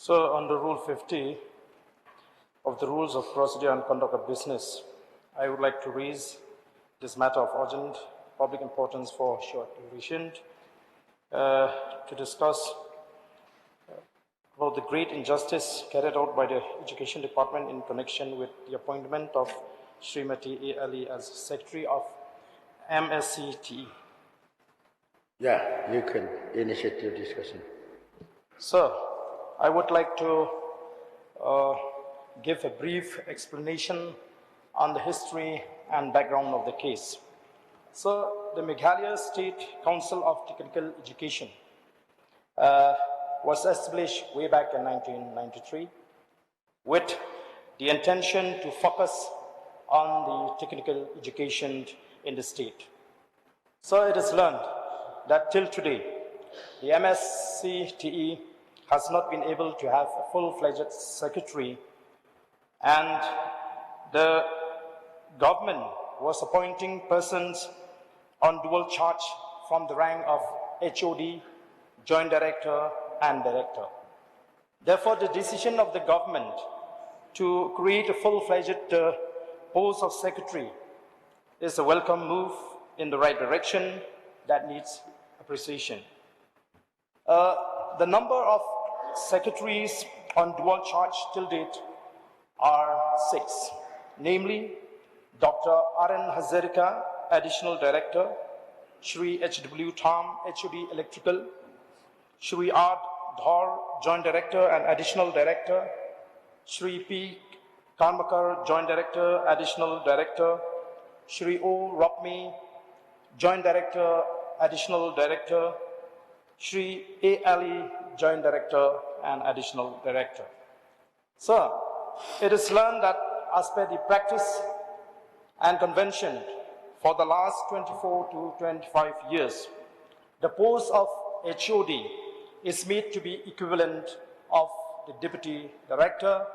So, under Rule 50 of the Rules of Procedure and Conduct of Business, I would like to raise this matter of urgent public importance for short duration to discuss about the great injustice carried out by the Education Department in connection with the appointment of Smti A. as Secretary of MSCTE. Yeah, you can initiate your discussion. Sir, I would like to give a brief explanation on the history and background of the case. So, the Meghalaya State Council of Technical Education was established way back in 1993 with the intention to focus on the technical education in the state. So, it is learned that till today, the MSCTE has not been able to have a full-fledged secretary, and the government was appointing persons on dual charge from the rank of HOD, Joint Director, and Director. Therefore, the decision of the government to create a full-fledged post of secretary is a welcome move in the right direction that needs appreciation. The number of secretaries on dual charge till date are 6, namely Dr. R.N. Hazarika, Additional Director, Shri H.W. Tham, HOD Electrical, Shri R. Dhar, Joint Director and Additional Director, Shri P. Karmakar, Joint Director, Additional Director, Shri O. Rapmi, Joint Director, Additional Director, Shri A. Ali, Joint Director and Additional Director. Sir, it is learned that as per the practice and convention for the last 24 to 25 years, the post of HOD is made to be equivalent of the Deputy Director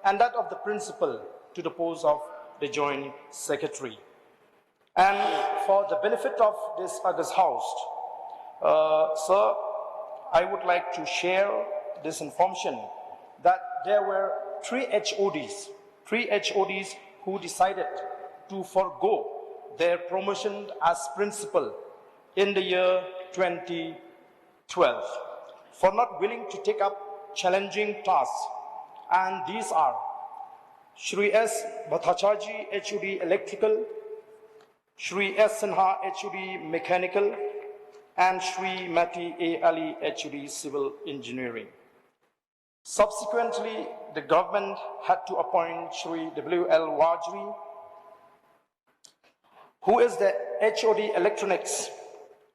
and that of the Principal to the post of the Joint Secretary. And for the benefit of this August House, sir, I would like to share this information that there were three HODs who decided to forego their promotion as principal in the year 2012 for not willing to take up challenging tasks. And these are Shri S. Bhattacharjee, HOD Electrical, Shri S. Sinha, HOD Mechanical, and Shri Mati A. Ali, HOD Civil Engineering. Subsequently, the government had to appoint Shri W.L. Wajri, who is the HOD Electronics,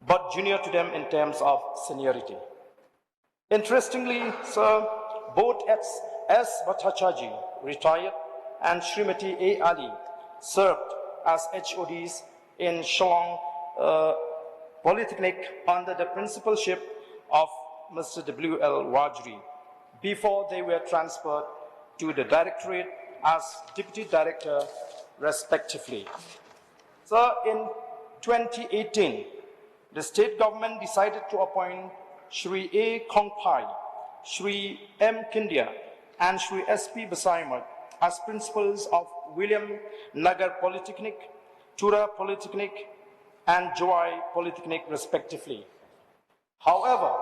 but junior to them in terms of seniority. Interestingly, sir, both S. Bhattacharjee retired and Srimati A. Ali served as HODs in Shillong Polytechnic under the principalship of Mr. W.L. Wajri before they were transferred to the Directorate as Deputy Director respectively. So in 2018, the state government decided to appoint Shri A. Kongpai, Shri M. Kindia, and Shri S.P. Basaimat as principals of William Nagar Polytechnic, Tura Polytechnic, and Joy Polytechnic respectively. However,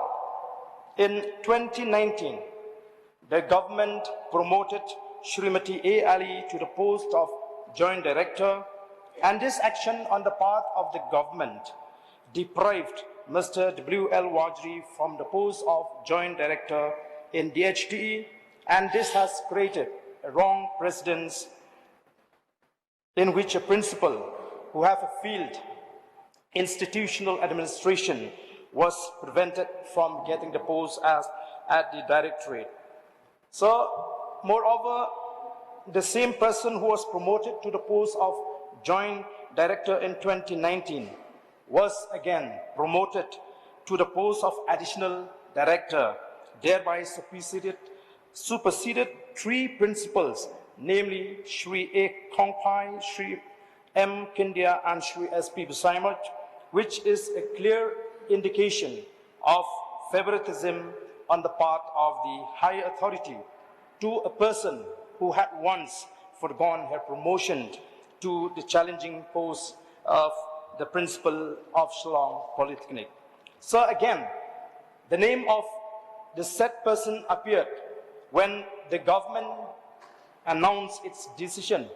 in 2019, the government promoted Srimati A. Ali to the post of Joint Director, and this action on the part of the government deprived Mr. W.L. Wajri from the post of Joint Director in DHTE, and this has created a wrong precedence in which a principal who have a field institutional administration was prevented from getting the post as at the Directorate. So, moreover, the same person who was promoted to the post of Joint Director in 2019 was again promoted to the post of Additional Director, thereby superseded three principals, namely Shri A. Kongpai, Shri M. Kindia, and Shri S.P. Basaimat, which is a clear indication of favoritism on the part of the higher authority to a person who had once foregone her promotion to the challenging post of the principal of Shillong Polytechnic. So again, the name of the said person appeared when the government announced its decision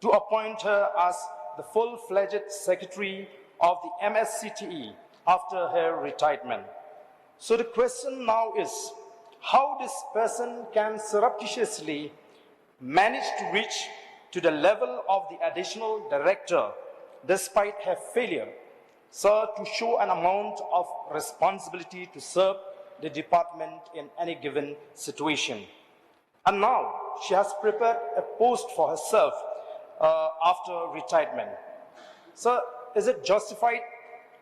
to appoint her as the full-fledged secretary of the MSCTE after her retirement. So the question now is, how this person can surreptitiously manage to reach to the level of the additional director despite her failure, so to show an amount of responsibility to serve the department in any given situation. And now she has prepared a post for herself after retirement. So is it justified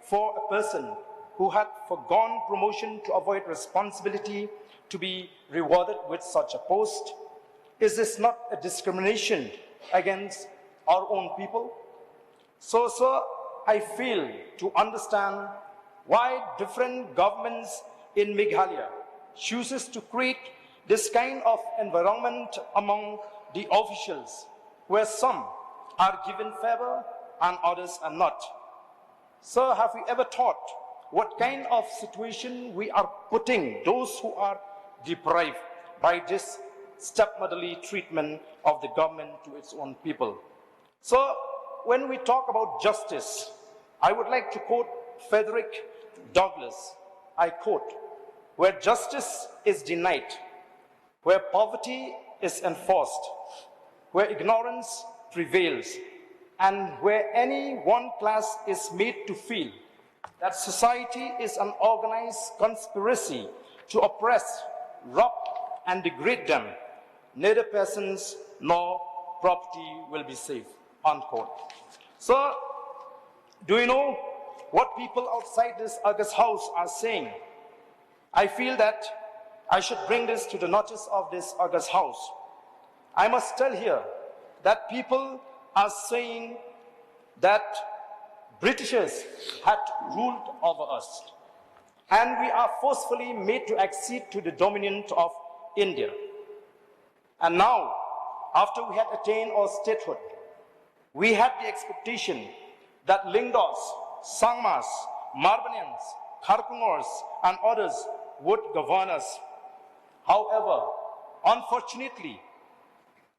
for a person who had foregone promotion to avoid responsibility to be rewarded with such a post? Is this not a discrimination against our own people? So, sir, I fail to understand why different governments in Meghalaya chooses to create this kind of environment among the officials, where some are given favor and others are not. Sir, have we ever thought what kind of situation we are putting those who are deprived by this stepmotherly treatment of the government to its own people? So, when we talk about justice, I would like to quote Frederick Douglass. I quote, "Where justice is denied, where poverty is enforced, where ignorance prevails, and where any one class is made to feel that society is an organized conspiracy to oppress, rob, and degrade them, neither persons nor property will be safe," unquote. So, do you know what people outside this August House are saying? I feel that I should bring this to the notice of this August House. I must tell here that people are saying that Britishers had ruled over us, and we are forcefully made to accede to the dominion of India. And now, after we had attained our statehood, we had the expectation that Lingdos, Sangmas, Marbanians, Kharkungors, and others would govern us. However, unfortunately,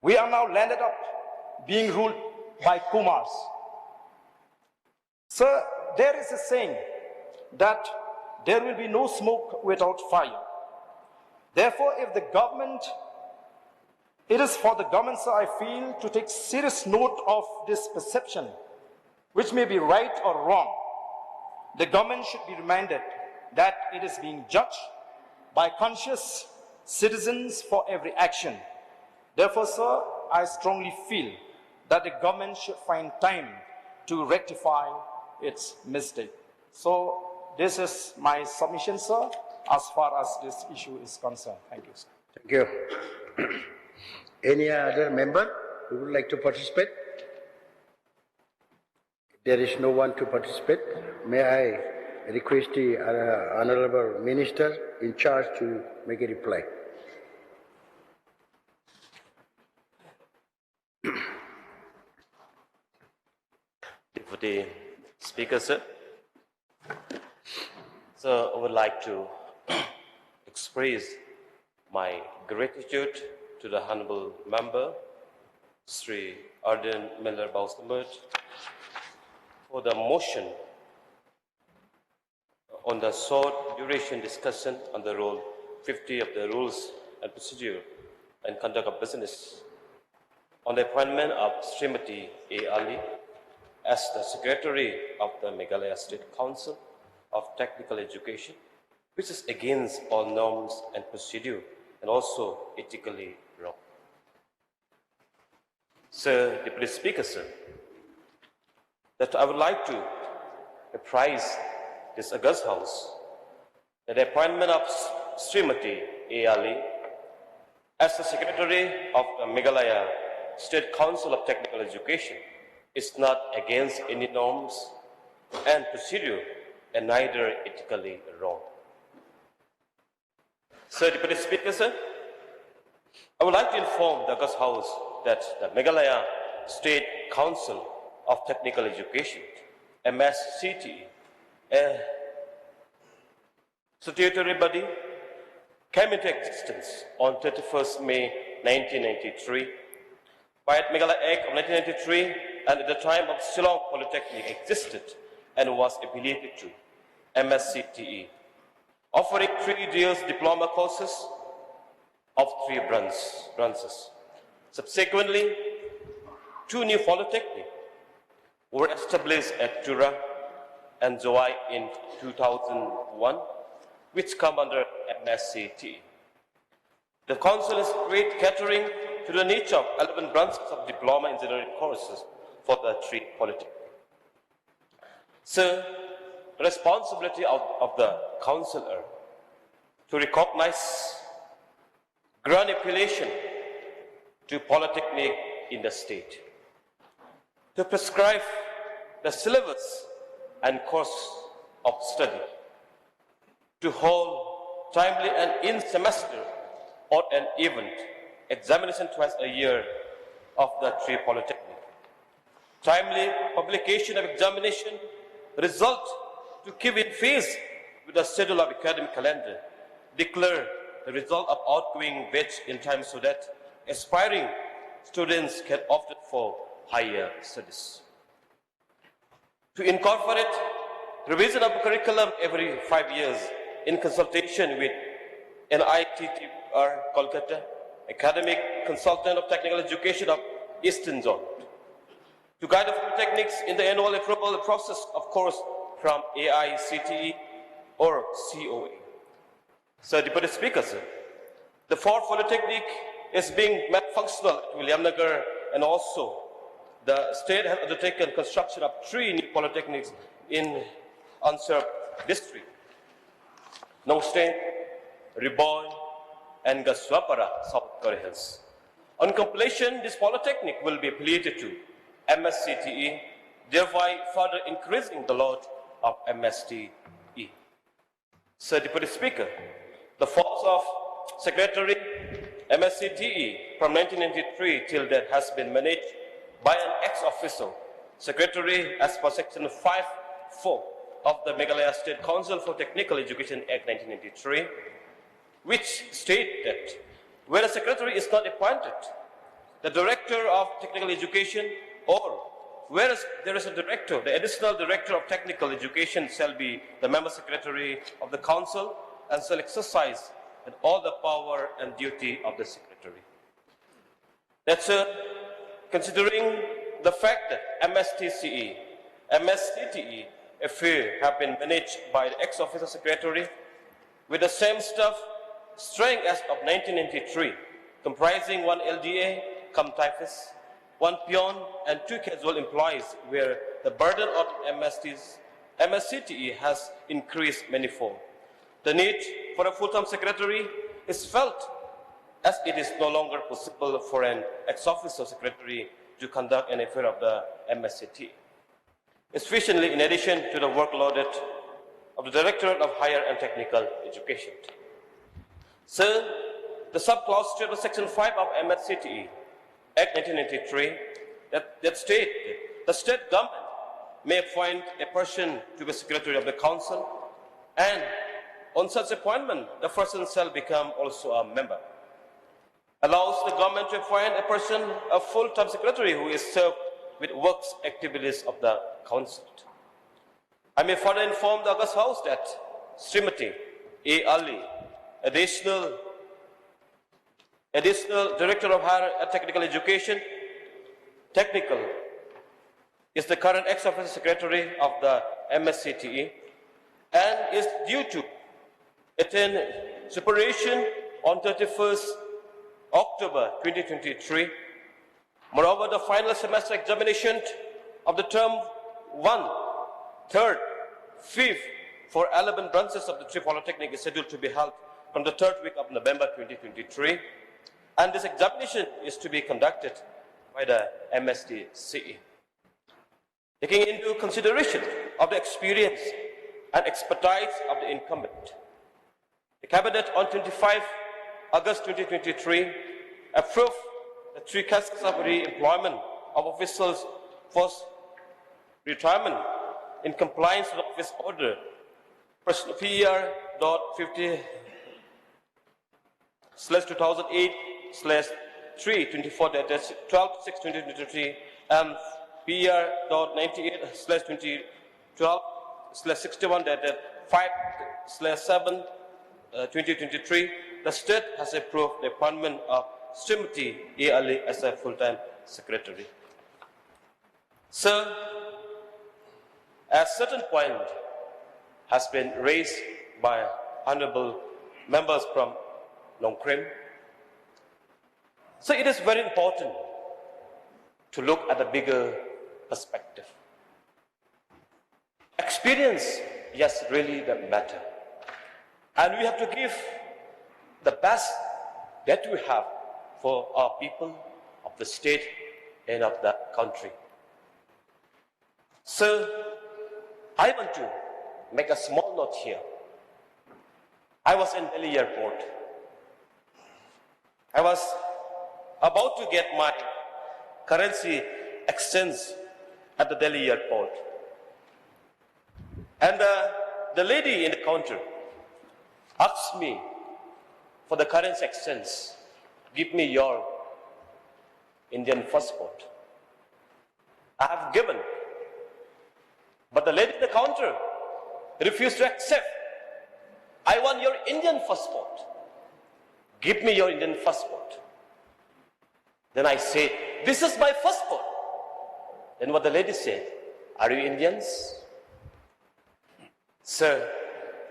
we are now landed up being ruled by Kumars. So there is a saying that there will be no smoke without fire. Therefore, if the government, it is for the government, sir, I feel, to take serious note of this perception, which may be right or wrong. The government should be reminded that it is being judged by conscious citizens for every action. Therefore, sir, I strongly feel that the government should find time to rectify its mistake. So this is my submission, sir, as far as this issue is concerned. Thank you, sir. Thank you. Any other member who would like to participate? There is no one to participate. May I request the Honorable Minister in charge to make a reply. Deputy Speaker, sir. So I would like to express my gratitude to the Honorable Member, Sri Arden Miller Baustamert, for the motion on the short duration discussion on the Rule 50 of the Rules and Procedure and Conduct of Business on the appointment of Smti A. as the Secretary of the Meghalaya State Council of Technical Education, which is against all norms and procedure and also ethically wrong. Sir, Deputy Speaker, sir, that I would like to apprise this August House that the appointment of Smti A. as the Secretary of the Meghalaya State Council of Technical Education is not against any norms and procedure and neither ethically wrong. Sir, Deputy Speaker, sir, I would like to inform the August House that the Meghalaya State Council of Technical Education, MSCTE, a statutory body, came into existence on 31st May 1993 by Meghalaya Act of 1993, and at the time of Shillong Polytechnic existed and was affiliated to MSCTE, offering 3 years diploma courses of 3 branches. Subsequently, 2 new polytechnics were established at Tura and Zawai in 2001, which come under MSCTE. The Council is great catering to the needs of 11 branches of diploma engineering courses for the 3 polytechnics. Sir, the responsibility of the Council are to recognize grant affiliation to polytechnic in the state, to prescribe the syllabus and course of study, to hold timely and in-semester or an event examination twice a year of the 3 polytechnic, timely publication of examination result to keep in phase with the schedule of academic calendar, declare the result of outgoing batch in time so that aspiring students can opt for higher studies. To incorporate revision of curriculum every 5 years in consultation with NITTR Kolkata, Academic Consultant of Technical Education of Eastern Zone, to guide the polytechnics in the annual approval process of course from AICTE or COA. Sir, Deputy Speaker, sir, the 4th polytechnic is being made functional at Williamnagar, and also the state has undertaken construction of 3 new polytechnics in unserved district: Nongsten, Riboy, and Gaswapara, South Garohills. On completion, this polytechnic will be affiliated to MSCTE, thereby further increasing the load of MSTE. Sir, Deputy Speaker, the force of Secretary MSCTE from 1993 till that has been managed by an ex-officio secretary as per section 5(4) of the Meghalaya State Council for Technical Education Act 1993, which state that where a secretary is not appointed, the director of technical education, or whereas there is a director, the additional director of technical education shall be the member secretary of the council and shall exercise all the power and duty of the secretary. That's considering the fact that MSCTE affair have been managed by the ex-officer secretary with the same staff strength as of 1993, comprising 1 LDA, cum typhus, 1 peon, and 2 casual employees, where the burden on MSCTE has increased manifold. The need for a full-time secretary is felt as it is no longer possible for an ex-officer secretary to conduct an affair of the MSCTE, especially in addition to the workload of the Directorate of Higher and Technical Education. So, the subclause to Section 5 of MSCTE Act 1993 that state the state government may appoint a person to be secretary of the council, and on such appointment, the person shall become also a member. Allows the government to appoint a person, a full-time secretary who is served with works activities of the council. I may further inform the August House that Smti A.chik, additional Director of Higher and Technical Education, Technical, is the current ex-officer secretary of the MSCTE and is due to attend superannuation on 31st October 2023. Moreover, the final semester examination of the term 1, 3rd, 5th for 11 branches of the 3 polytechnic is scheduled to be held from the 3rd week of November 2023, and this examination is to be conducted by the MSCTE. Taking into consideration of the experience and expertise of the incumbent, The Cabinet on 25 August 2023 approved the 3 cases of re-employment of officials for retirement in compliance with Office Order PR.50/2008/324 dated 12/6/2023 and PR.98/2012/61 dated 5/7/2023. The state has approved the appointment of Smti A.chik as a full-time secretary. Sir, a certain point has been raised by honorable members from Nongkrim. So it is very important to look at the bigger perspective. Experience, yes, really that matter. And we have to give the best that we have for our people of the state and of the country. So I want to make a small note here. I was in Delhi airport. I was about to get my currency exchange at the Delhi airport. And the lady in the counter asked me for the currency exchange. Give me your Indian passport. I have given. But the lady at the counter refused to accept. I want your Indian passport. Give me your Indian passport. Then I said, this is my passport. Then what the lady said, are you Indians? Sir,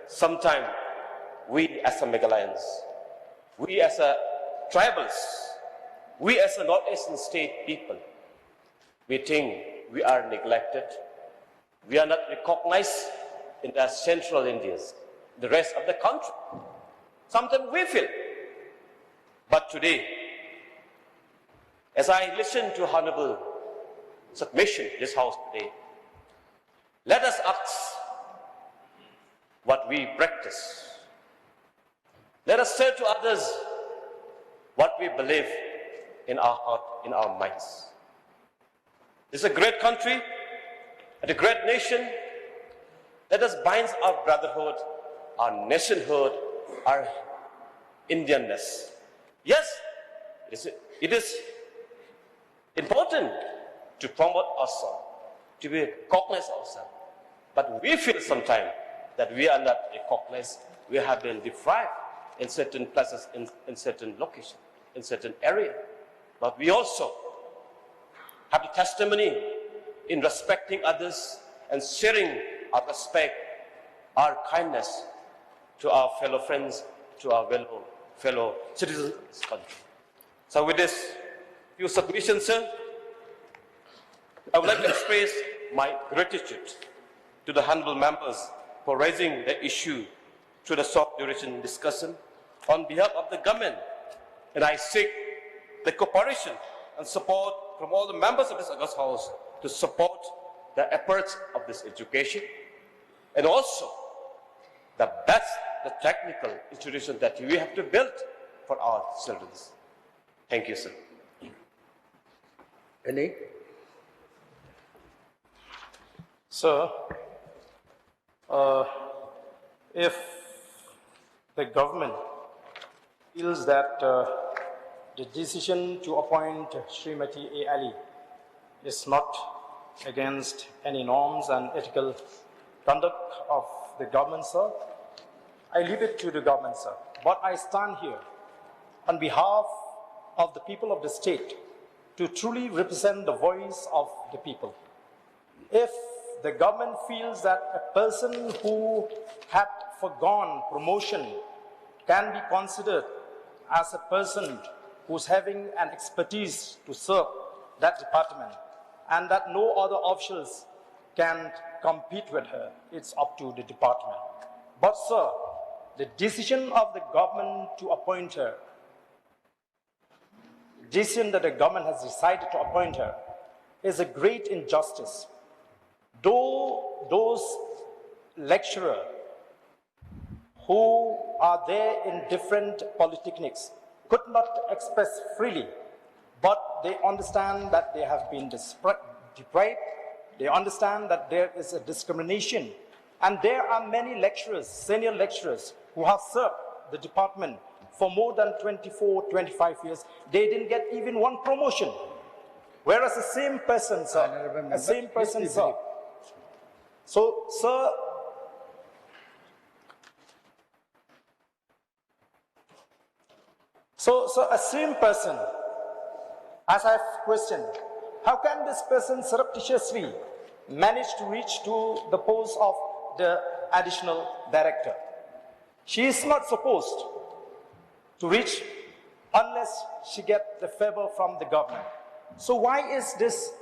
sometimes we as a Meghalayans, we as a tribals, we as a North-Eastern state people, we think we are neglected. We are not recognized in the central Indians, the rest of the country. Sometimes we feel. But today, as I listen to honorable submission in this house today, let us ask what we practice. Let us say to others what we believe in our heart, in our minds. This is a great country, and a great nation. Let us bind our brotherhood, our nationhood, our Indianness. Yes, it is important to promote ourselves, to be recognized ourselves. But we feel sometimes that we are not recognized. We have been deprived in certain places, in certain locations, in certain areas. But we also have the testimony in respecting others and sharing our respect, our kindness to our fellow friends, to our fellow citizens of this country. So with this few submissions, sir, I would like to express my gratitude to the honorable members for raising the issue through the short duration discussion on behalf of the government. And I seek the cooperation and support from all the members of this August House to support the efforts of this education and also the technical institution that we have to build for our children. Thank you, sir. Any? Sir, if the government feels that the decision to appoint Smti A.chik is not against any norms and ethical conduct of the government, sir, I leave it to the government, sir. But I stand here on behalf of the people of the state to truly represent the voice of the people. If the government feels that a person who had foregone promotion can be considered as a person who's having an expertise to serve that department and that no other officials can compete with her, it's up to the department. But sir, the decision of the government to appoint her, decision that the government has decided to appoint her, is a great injustice. Though those lecturers who are there in different polytechnics could not express freely, but they understand that they have been deprived, they understand that there is a discrimination, and there are many lecturers, senior lecturers, who have served the department for more than 24, 25 years. They didn't get even one promotion. Whereas the same person, sir, the same person, sir. So, sir, so a same person, as I have questioned, how can this person surreptitiously manage to reach to the post of the additional director? She is not supposed to reach unless she gets the favor from the government. So why is this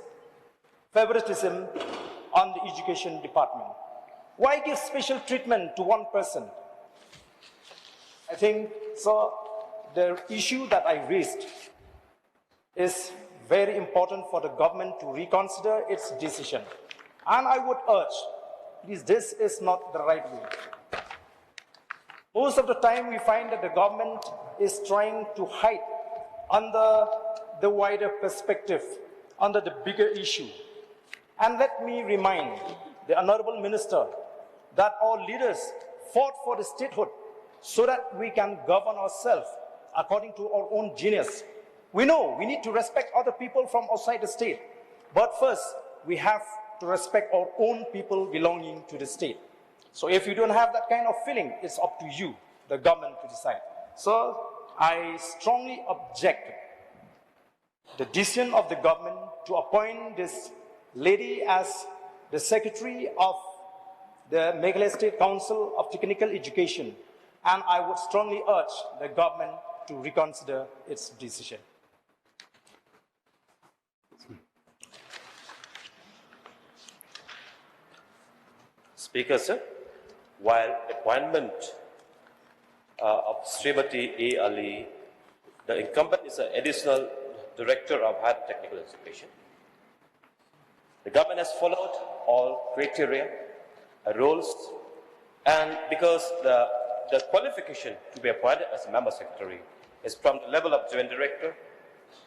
favoritism on the education department? Why give special treatment to one person? I think, so the issue that I raised is very important for the government to reconsider its decision. And I would urge, please, this is not the right way. Most of the time we find that the government is trying to hide under the wider perspective, under the bigger issue. And let me remind the Honorable Minister that our leaders fought for the statehood so that we can govern ourselves according to our own genius. We know we need to respect other people from outside the state, but first we have to respect our own people belonging to the state. So if you don't have that kind of feeling, it's up to you, the government, to decide. So I strongly object the decision of the government to appoint this lady as the secretary of the Meghalaya State Council of Technical Education, and I would strongly urge the government to reconsider its decision. Speaker, sir, while appointment of Smti A.chik, the incumbent is an additional director of higher technical education. The government has followed all criteria, rules, and because the qualification to be appointed as a member secretary is from the level of joint director,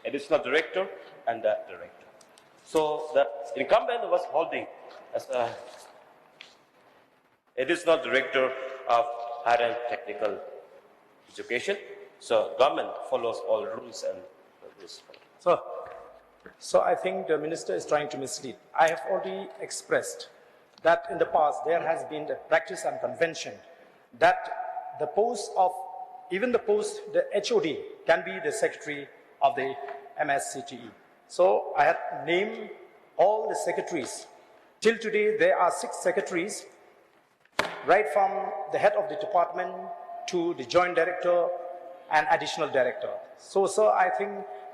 additional director, and the director. So the incumbent was holding as a additional director of higher technical education. So government follows all rules and rules. So I think the minister is trying to mislead. I have already expressed that in the past there has been the practice and convention that the post of, even the post, the HOD can be the secretary of the MSCTE. So I have named all the secretaries. Till today there are 6 secretaries, right from the head of the department to the joint director and additional director. So, sir, I think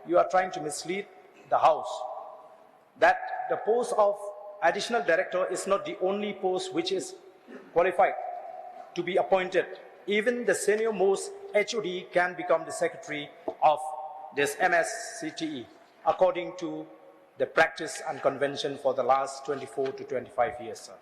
you are trying to mislead the House that the post of additional director is not the only post which is qualified to be appointed. Even the senior most HOD can become the secretary of this MSCTE according to the practice and convention for the last 24 to 25 years, sir.